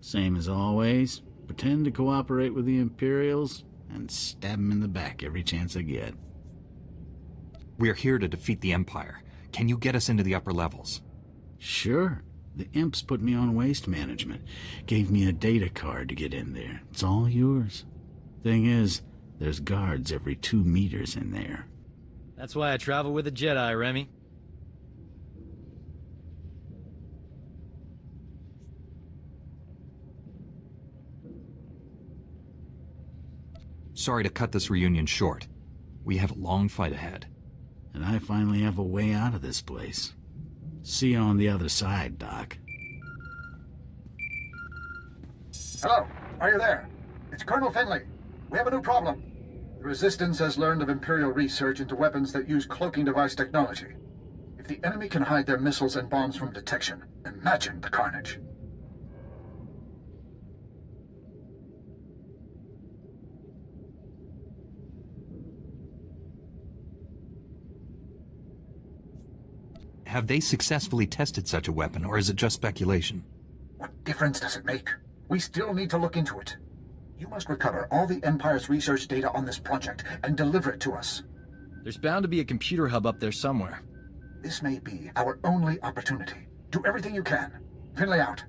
Same as always. Pretend to cooperate with the Imperials and stab them in the back every chance I get. We're here to defeat the Empire. Can you get us into the upper levels? Sure. The imps put me on waste management. Gave me a data card to get in there. It's all yours. Thing is, there's guards every 2 meters in there. That's why I travel with a Jedi, Remy. Sorry to cut this reunion short. We have a long fight ahead. And I finally have a way out of this place. See you on the other side, Doc. Hello, are you there? It's Colonel Finley. We have a new problem. The Resistance has learned of Imperial research into weapons that use cloaking device technology. If the enemy can hide their missiles and bombs from detection, imagine the carnage. Have they successfully tested such a weapon, or is it just speculation? What difference does it make? We still need to look into it. You must recover all the Empire's research data on this project and deliver it to us. There's bound to be a computer hub up there somewhere. This may be our only opportunity. Do everything you can. Finley out.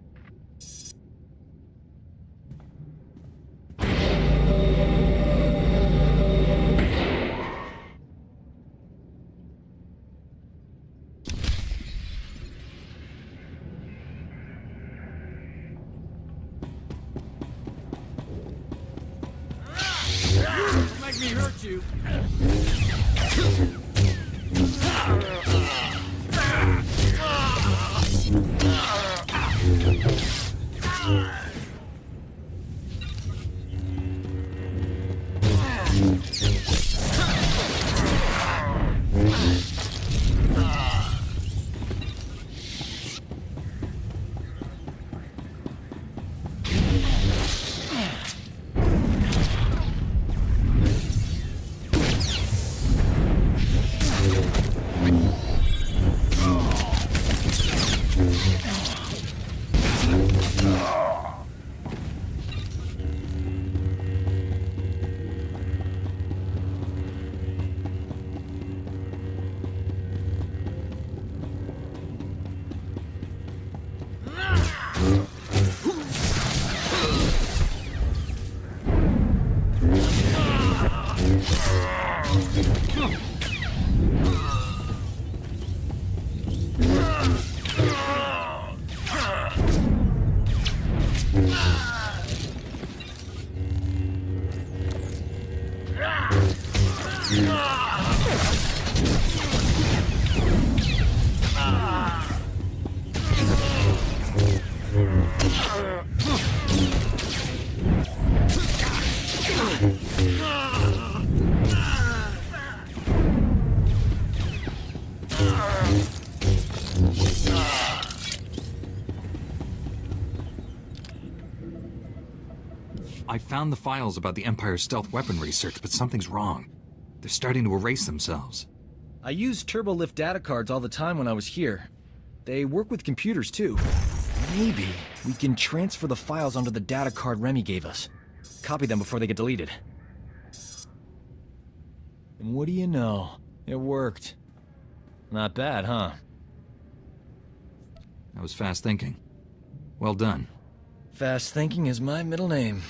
Make me hurt you. I found the files about the Empire's stealth weapon research, but something's wrong. They're starting to erase themselves. I use turbolift data cards all the time when I was here. They work with computers, too. Maybe we can transfer the files onto the data card Remy gave us. Copy them before they get deleted. And what do you know? It worked. Not bad, huh? That was fast thinking. Well done. Fast thinking is my middle name.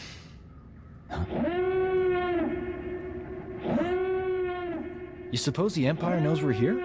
You suppose the Empire knows we're here?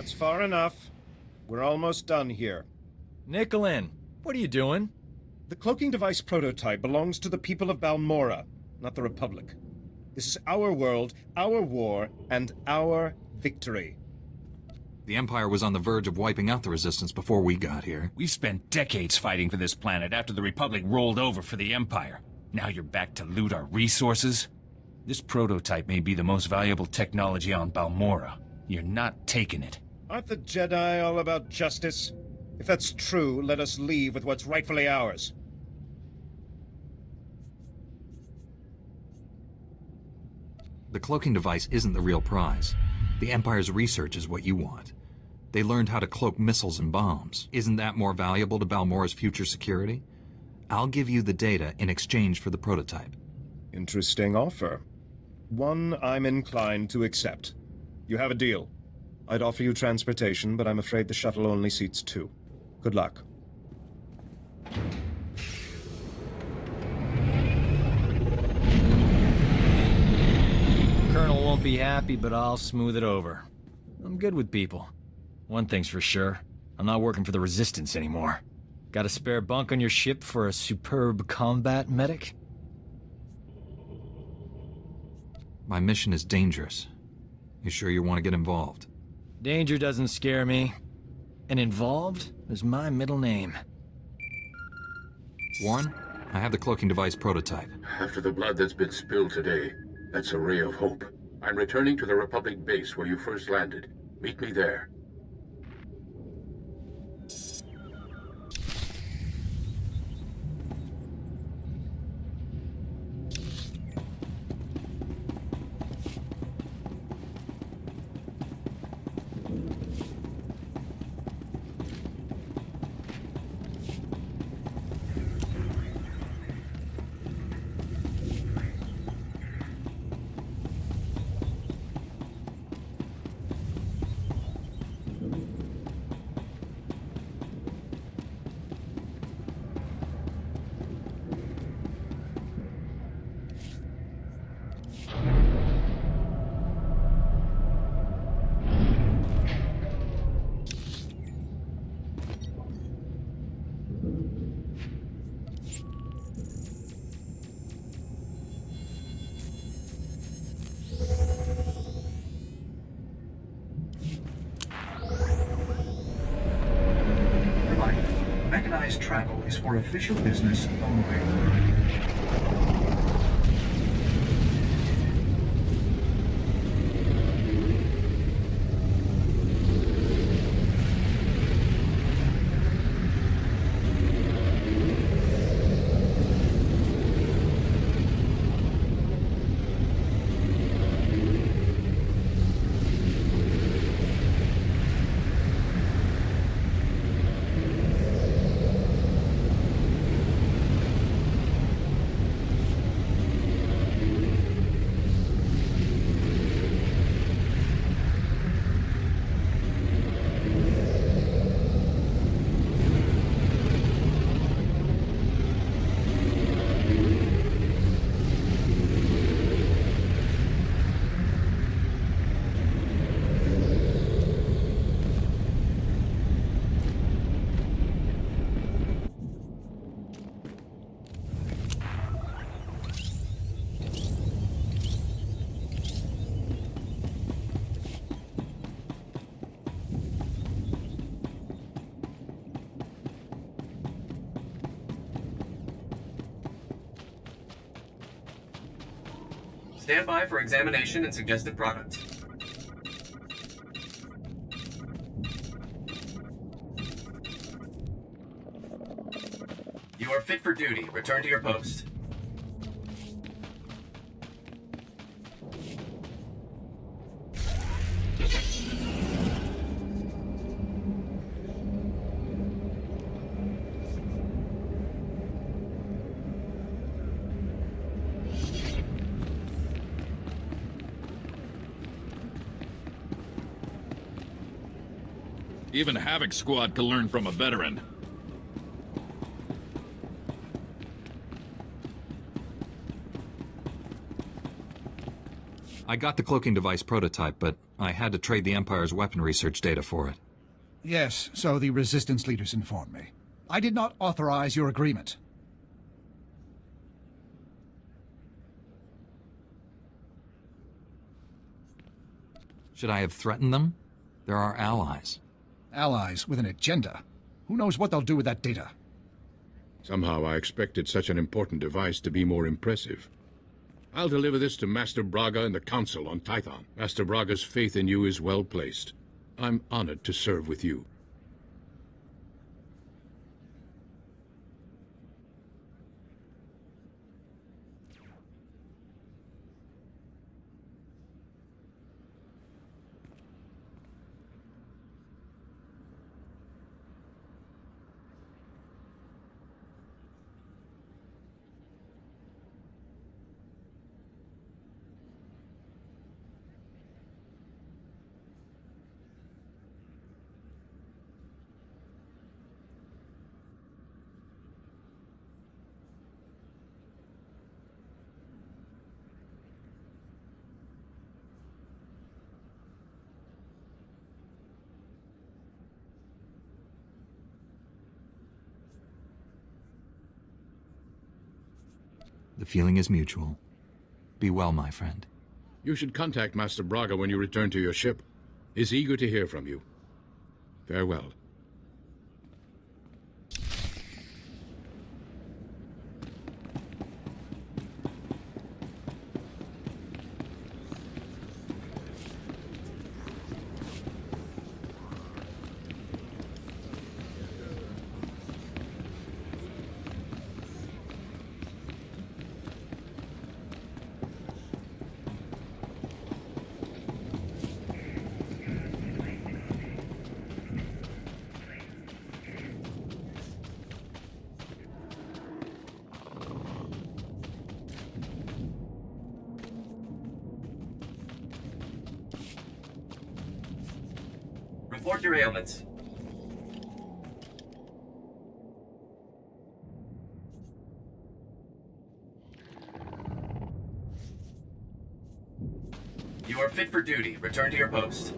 That's far enough. We're almost done here. Nicolin, what are you doing? The cloaking device prototype belongs to the people of Balmorra, not the Republic. This is our world, our war, and our victory. The Empire was on the verge of wiping out the Resistance before we got here. We've spent decades fighting for this planet after the Republic rolled over for the Empire. Now you're back to loot our resources? This prototype may be the most valuable technology on Balmorra. You're not taking it. Aren't the Jedi all about justice? If that's true, let us leave with what's rightfully ours. The cloaking device isn't the real prize. The Empire's research is what you want. They learned how to cloak missiles and bombs. Isn't that more valuable to Balmorra's future security? I'll give you the data in exchange for the prototype. Interesting offer. One I'm inclined to accept. You have a deal. I'd offer you transportation, but I'm afraid the shuttle only seats 2. Good luck. Colonel won't be happy, but I'll smooth it over. I'm good with people. One thing's for sure, I'm not working for the Resistance anymore. Got a spare bunk on your ship for a superb combat medic? My mission is dangerous. You sure you want to get involved? Danger doesn't scare me. And involved is my middle name. Warren, I have the cloaking device prototype. After the blood that's been spilled today, that's a ray of hope. I'm returning to the Republic base where you first landed. Meet me there. Mechanized travel is for official business only. Stand by for examination and suggested products. You are fit for duty. Return to your post. Even Havoc Squad can learn from a veteran. I got the cloaking device prototype, but I had to trade the Empire's weapon research data for it. Yes, so the Resistance leaders informed me. I did not authorize your agreement. Should I have threatened them? They're our allies. Allies with an agenda. Who knows what they'll do with that data? Somehow I expected such an important device to be more impressive. I'll deliver this to Master Braga and the Council on Tython. Master Braga's faith in you is well placed. I'm honored to serve with you. The feeling is mutual. Be well, my friend. You should contact Master Braga when you return to your ship. He's eager to hear from you. Farewell. Report your ailments. You are fit for duty. Return to your post.